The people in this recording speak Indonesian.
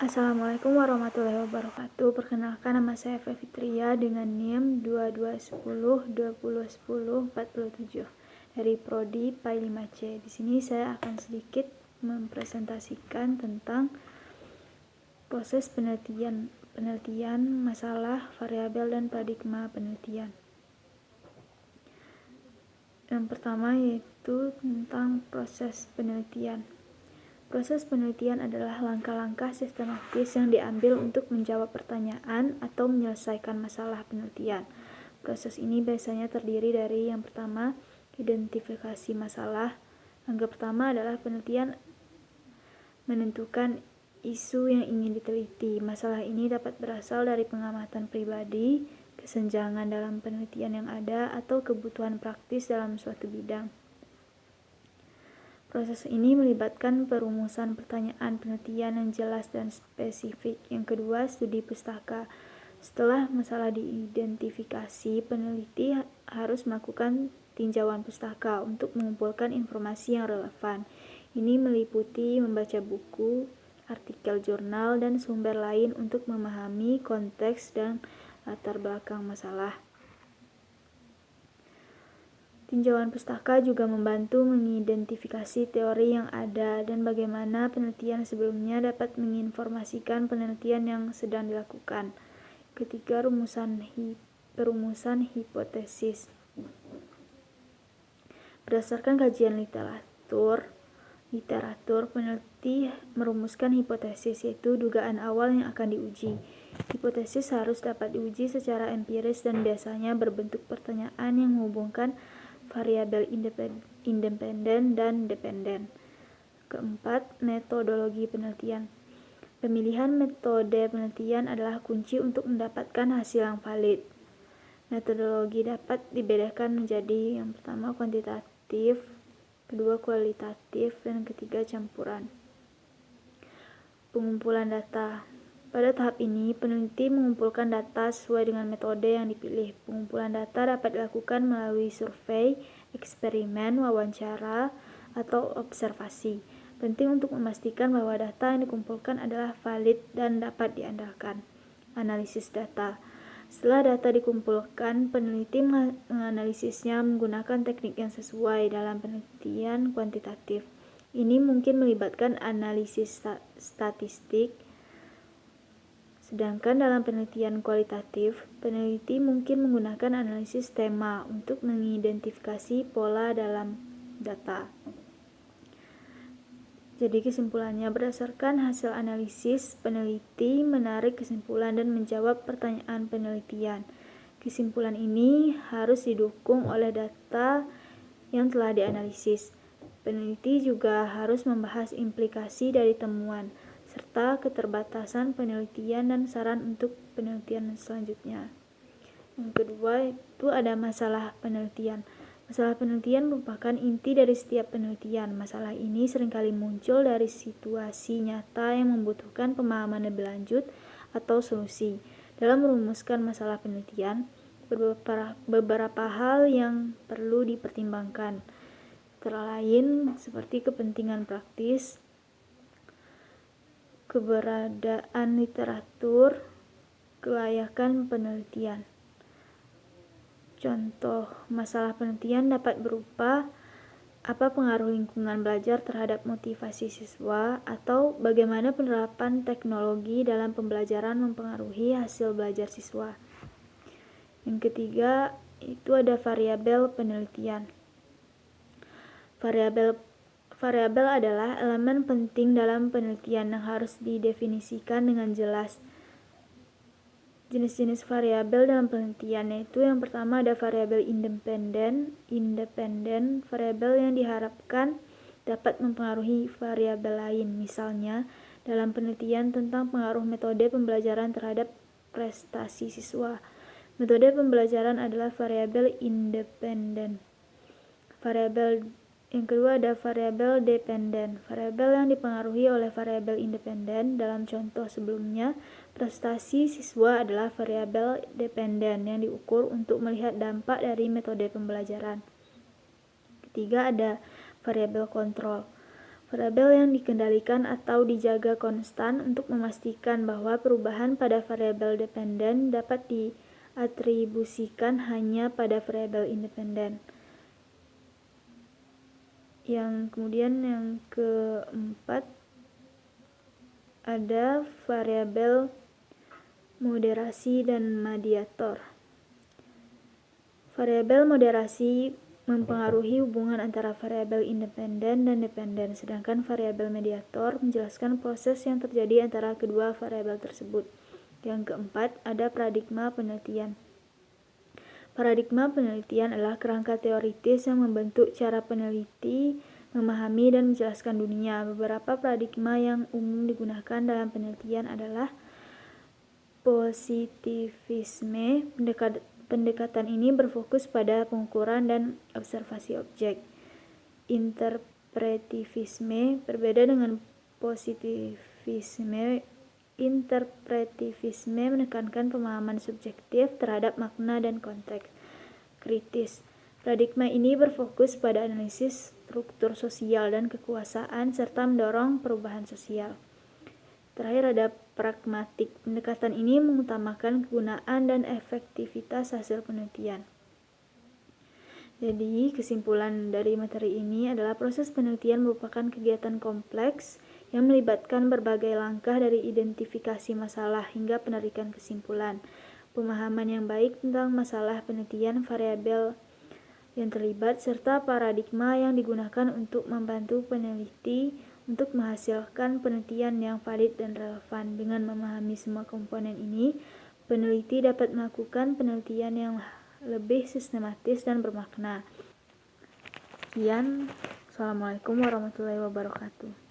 Assalamualaikum warahmatullahi wabarakatuh. Perkenalkan, nama saya Fitria dengan NIM 2210201047 dari Prodi PAI 5C. Di sini saya akan sedikit mempresentasikan tentang proses penelitian masalah, variabel, dan paradigma penelitian. Yang pertama yaitu tentang proses penelitian. Proses penelitian adalah langkah-langkah sistematis yang diambil untuk menjawab pertanyaan atau menyelesaikan masalah penelitian. Proses ini biasanya terdiri dari yang pertama, identifikasi masalah. Langkah pertama adalah penelitian menentukan isu yang ingin diteliti. Masalah ini dapat berasal dari pengamatan pribadi, kesenjangan dalam penelitian yang ada, atau kebutuhan praktis dalam suatu bidang. Proses ini melibatkan perumusan pertanyaan penelitian yang jelas dan spesifik. Yang kedua, studi pustaka. Setelah masalah diidentifikasi, peneliti harus melakukan tinjauan pustaka untuk mengumpulkan informasi yang relevan. Ini meliputi membaca buku, artikel jurnal, dan sumber lain untuk memahami konteks dan latar belakang masalah. Tinjauan pustaka juga membantu mengidentifikasi teori yang ada dan bagaimana penelitian sebelumnya dapat menginformasikan penelitian yang sedang dilakukan. Ketiga, perumusan hipotesis. Berdasarkan kajian literatur, peneliti merumuskan hipotesis, yaitu dugaan awal yang akan diuji. Hipotesis harus dapat diuji secara empiris dan biasanya berbentuk pertanyaan yang menghubungkan variabel independen dan dependen. Keempat, metodologi penelitian. Pemilihan metode penelitian adalah kunci untuk mendapatkan hasil yang valid. Metodologi dapat dibedakan menjadi yang pertama kuantitatif, kedua kualitatif, dan ketiga campuran. Pengumpulan data. Pada tahap ini, peneliti mengumpulkan data sesuai dengan metode yang dipilih. Pengumpulan data dapat dilakukan melalui survei, eksperimen, wawancara, atau observasi. Penting untuk memastikan bahwa data yang dikumpulkan adalah valid dan dapat diandalkan. Analisis data. Setelah data dikumpulkan, peneliti menganalisisnya menggunakan teknik yang sesuai. Dalam penelitian kuantitatif, ini mungkin melibatkan analisis statistik. Sedangkan dalam penelitian kualitatif, peneliti mungkin menggunakan analisis tema untuk mengidentifikasi pola dalam data. Jadi kesimpulannya, berdasarkan hasil analisis, peneliti menarik kesimpulan dan menjawab pertanyaan penelitian. Kesimpulan ini harus didukung oleh data yang telah dianalisis. Peneliti juga harus membahas implikasi dari temuan, serta keterbatasan penelitian dan saran untuk penelitian selanjutnya. Yang kedua itu ada masalah penelitian. Masalah penelitian merupakan inti dari setiap penelitian. Masalah ini seringkali muncul dari situasi nyata yang membutuhkan pemahaman lebih lanjut atau solusi. Dalam merumuskan masalah penelitian, beberapa hal yang perlu dipertimbangkan, antara lain seperti kepentingan praktis, keberadaan literatur, kelayakan penelitian. Contoh masalah penelitian dapat berupa apa pengaruh lingkungan belajar terhadap motivasi siswa, atau bagaimana penerapan teknologi dalam pembelajaran mempengaruhi hasil belajar siswa. Yang ketiga itu ada variabel penelitian. Variabel adalah elemen penting dalam penelitian yang harus didefinisikan dengan jelas. Jenis-jenis variabel dalam penelitian yaitu yang pertama ada variabel independen. Variabel yang diharapkan dapat mempengaruhi variabel lain. Misalnya, dalam penelitian tentang pengaruh metode pembelajaran terhadap prestasi siswa, metode pembelajaran adalah variabel independen. Yang kedua ada variabel dependen. Variabel yang dipengaruhi oleh variabel independen. Dalam contoh sebelumnya, prestasi siswa adalah variabel dependen yang diukur untuk melihat dampak dari metode pembelajaran. Ketiga ada variabel kontrol. Variabel yang dikendalikan atau dijaga konstan untuk memastikan bahwa perubahan pada variabel dependen dapat diatribusikan hanya pada variabel independen. Kemudian yang keempat ada variabel moderasi dan mediator. Variabel moderasi mempengaruhi hubungan antara variabel independen dan dependen, sedangkan variabel mediator menjelaskan proses yang terjadi antara kedua variabel tersebut. Yang keempat, ada paradigma penelitian. Paradigma penelitian adalah kerangka teoritis yang membentuk cara peneliti memahami dan menjelaskan dunia. Beberapa paradigma yang umum digunakan dalam penelitian adalah positivisme. Pendekatan ini berfokus pada pengukuran dan observasi objek. Interpretivisme berbeda dengan positivisme. Interpretivisme menekankan pemahaman subjektif terhadap makna dan konteks. Kritis. Paradigma ini berfokus pada analisis struktur sosial dan kekuasaan serta mendorong perubahan sosial. Terakhir ada pragmatik. Pendekatan ini mengutamakan kegunaan dan efektivitas hasil penelitian. Jadi, kesimpulan dari materi ini adalah proses penelitian merupakan kegiatan kompleks yang melibatkan berbagai langkah dari identifikasi masalah hingga penarikan kesimpulan. Pemahaman yang baik tentang masalah penelitian, variabel yang terlibat, serta paradigma yang digunakan untuk membantu peneliti untuk menghasilkan penelitian yang valid dan relevan. Dengan memahami semua komponen ini, peneliti dapat melakukan penelitian yang lebih sistematis dan bermakna. Sekian, Assalamualaikum warahmatullahi wabarakatuh.